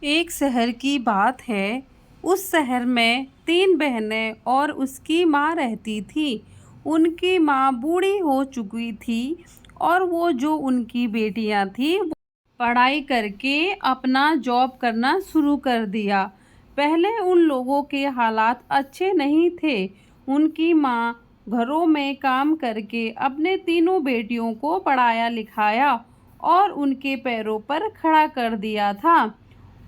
एक शहर की बात है। उस शहर में 3 बहनें और उसकी माँ रहती थी। उनकी माँ बूढ़ी हो चुकी थी और वो जो उनकी बेटियां थी वो पढ़ाई करके अपना जॉब करना शुरू कर दिया। पहले उन लोगों के हालात अच्छे नहीं थे। उनकी माँ घरों में काम करके अपने तीनों बेटियों को पढ़ाया लिखाया और उनके पैरों पर खड़ा कर दिया था।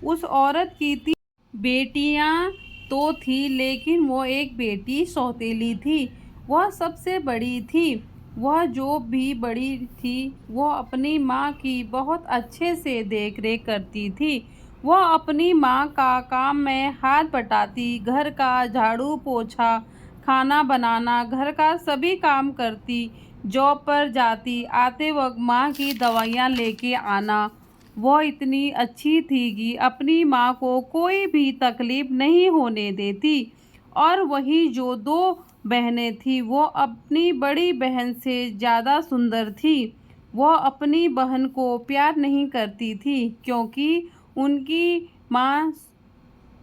उस औरत की 3 बेटियां तो थी, लेकिन वो एक बेटी सौतेली थी। वह सबसे बड़ी थी। वह जो भी बड़ी थी वह अपनी माँ की बहुत अच्छे से देख रेख करती थी। वह अपनी माँ का काम में हाथ बटाती, घर का झाड़ू पोछा, खाना बनाना, घर का सभी काम करती, जॉब पर जाती, आते वक्त माँ की दवाइयाँ लेके आना। वह इतनी अच्छी थी कि अपनी माँ को कोई भी तकलीफ नहीं होने देती। और वही जो 2 बहनें थीं वो अपनी बड़ी बहन से ज़्यादा सुंदर थी। वह अपनी बहन को प्यार नहीं करती थी क्योंकि उनकी माँ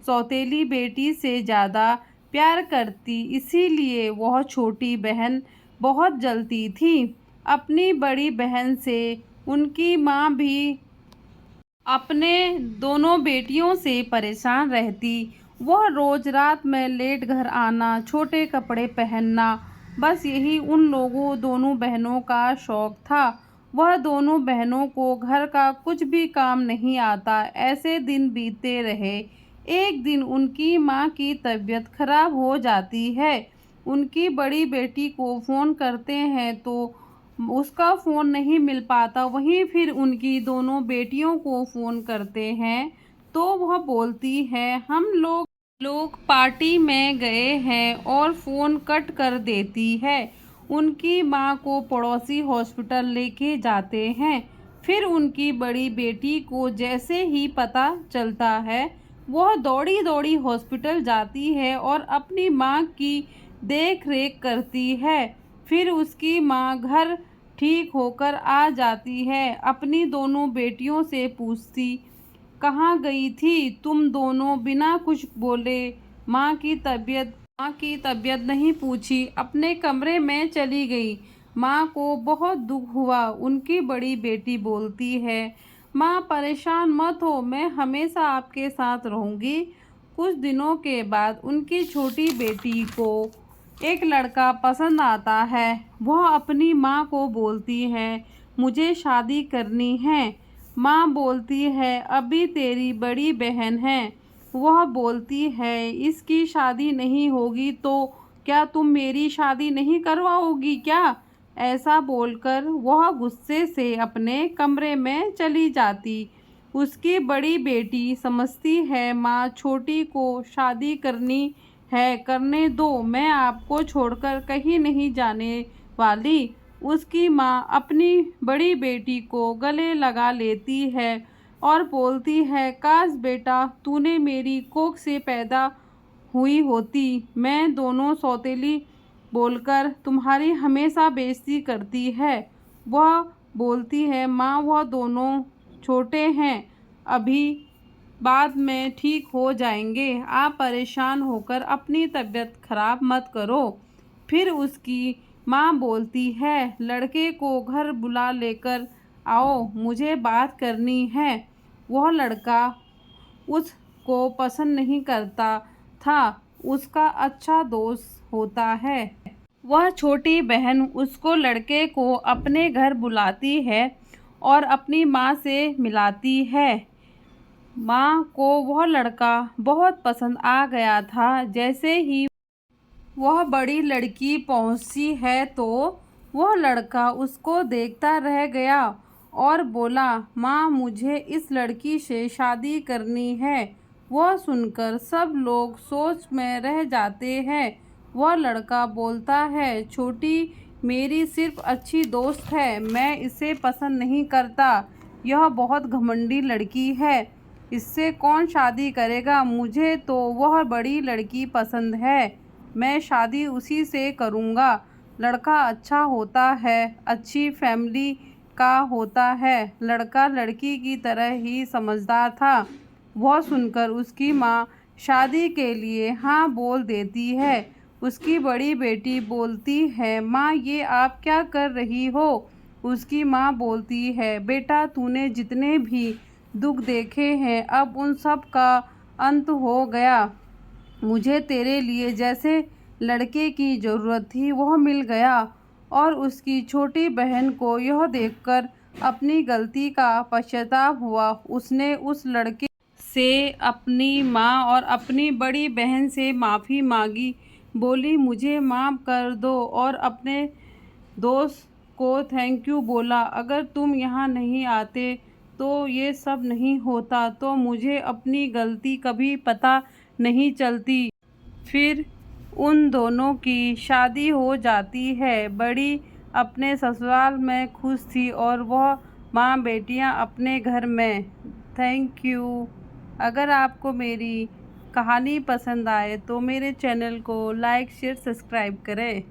सौतेली बेटी से ज़्यादा प्यार करती, इसीलिए वह छोटी बहन बहुत जलती थी अपनी बड़ी बहन से। उनकी माँ भी अपने दोनों बेटियों से परेशान रहती। वह रोज रात में लेट घर आना, छोटे कपड़े पहनना, बस यही उन लोगों दोनों बहनों का शौक था। वह दोनों बहनों को घर का कुछ भी काम नहीं आता। ऐसे दिन बीतते रहे। एक दिन उनकी माँ की तबीयत खराब हो जाती है। उनकी बड़ी बेटी को फ़ोन करते हैं तो उसका फ़ोन नहीं मिल पाता। वहीं फिर उनकी दोनों बेटियों को फ़ोन करते हैं तो वह बोलती है हम लोग पार्टी में गए हैं और फ़ोन कट कर देती है। उनकी माँ को पड़ोसी हॉस्पिटल लेके जाते हैं। फिर उनकी बड़ी बेटी को जैसे ही पता चलता है वह दौड़ी दौड़ी हॉस्पिटल जाती है और अपनी माँ की देख रेख करती है। फिर उसकी माँ घर ठीक होकर आ जाती है। अपनी दोनों बेटियों से पूछती, कहाँ गई थी तुम दोनों बिना कुछ बोले? माँ की तबीयत नहीं पूछी, अपने कमरे में चली गई। माँ को बहुत दुख हुआ। उनकी बड़ी बेटी बोलती है, माँ परेशान मत हो, मैं हमेशा आपके साथ रहूँगी। कुछ दिनों के बाद उनकी छोटी बेटी को एक लड़का पसंद आता है। वह अपनी माँ को बोलती है, मुझे शादी करनी है। माँ बोलती है, अभी तेरी बड़ी बहन है। वह बोलती है, इसकी शादी नहीं होगी तो क्या तुम मेरी शादी नहीं करवाओगी क्या? ऐसा बोलकर वह गुस्से से अपने कमरे में चली जाती। उसकी बड़ी बेटी समझती है, माँ छोटी को शादी करनी है, करने दो, मैं आपको छोड़कर कहीं नहीं जाने वाली। उसकी माँ अपनी बड़ी बेटी को गले लगा लेती है और बोलती है, काश बेटा तूने मेरी कोख से पैदा हुई होती। मैं दोनों सौतेली बोलकर तुम्हारी हमेशा बेइज्जती करती है। वह बोलती है, माँ वह दोनों छोटे हैं, अभी बाद में ठीक हो जाएंगे, आप परेशान होकर अपनी तबीयत खराब मत करो। फिर उसकी माँ बोलती है, लड़के को घर बुला लेकर आओ, मुझे बात करनी है। वह लड़का उसको पसंद नहीं करता था, उसका अच्छा दोस्त होता है। वह छोटी बहन उसको लड़के को अपने घर बुलाती है और अपनी माँ से मिलाती है। माँ को वह लड़का बहुत पसंद आ गया था। जैसे ही वह बड़ी लड़की पहुंची है तो वह लड़का उसको देखता रह गया और बोला, माँ मुझे इस लड़की से शादी करनी है। वह सुनकर सब लोग सोच में रह जाते हैं। वह लड़का बोलता है, छोटी मेरी सिर्फ अच्छी दोस्त है, मैं इसे पसंद नहीं करता। यह बहुत घमंडी लड़की है, इससे कौन शादी करेगा? मुझे तो वह बड़ी लड़की पसंद है, मैं शादी उसी से करूँगा। लड़का अच्छा होता है, अच्छी फैमिली का होता है। लड़का लड़की की तरह ही समझदार था। वह सुनकर उसकी माँ शादी के लिए हाँ बोल देती है। उसकी बड़ी बेटी बोलती है, माँ ये आप क्या कर रही हो? उसकी माँ बोलती है, बेटा तूने जितने भी दुख देखे हैं अब उन सब का अंत हो गया। मुझे तेरे लिए जैसे लड़के की ज़रूरत थी वह मिल गया। और उसकी छोटी बहन को यह देखकर अपनी गलती का पश्चाताप हुआ। उसने उस लड़के से अपनी माँ और अपनी बड़ी बहन से माफ़ी मांगी। बोली, मुझे माफ़ कर दो, और अपने दोस्त को थैंक यू बोला। अगर तुम यहाँ नहीं आते तो ये सब नहीं होता, तो मुझे अपनी गलती कभी पता नहीं चलती। फिर उन दोनों की शादी हो जाती है। बड़ी अपने ससुराल में खुश थी और वह माँ बेटियाँ अपने घर में। Thank you. अगर आपको मेरी कहानी पसंद आए तो मेरे चैनल को लाइक शेयर सब्सक्राइब करें।